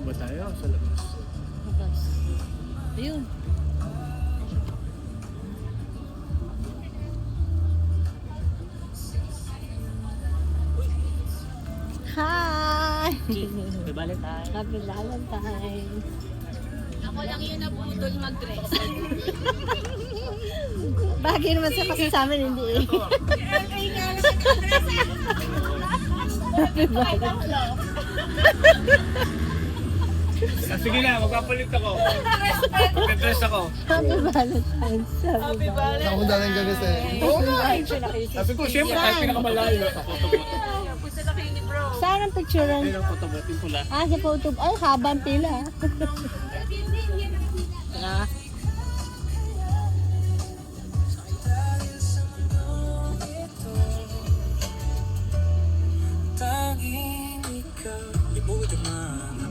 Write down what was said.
ba tayo sa labas? Labas. Ayun. Hi! Happy Valentine. Happy Valentine. Ako lang yun nabudol mag-dress. Bagay naman siya kasi sa amin, hindi eh. Happy Valentine. Sige na, magpapalit ako. Magdadress ako. Happy Valentine. Happy Valentine. Ako daling ganas eh. Sabi ko, syempre, kahit pinakamalayo. Punta na kayo ni bro. Saan ang picturean? Ayun ang photobot, yung pula. Ah, sa photo. Ay, habang pila. Ah. Tanging ikaw, ibuti man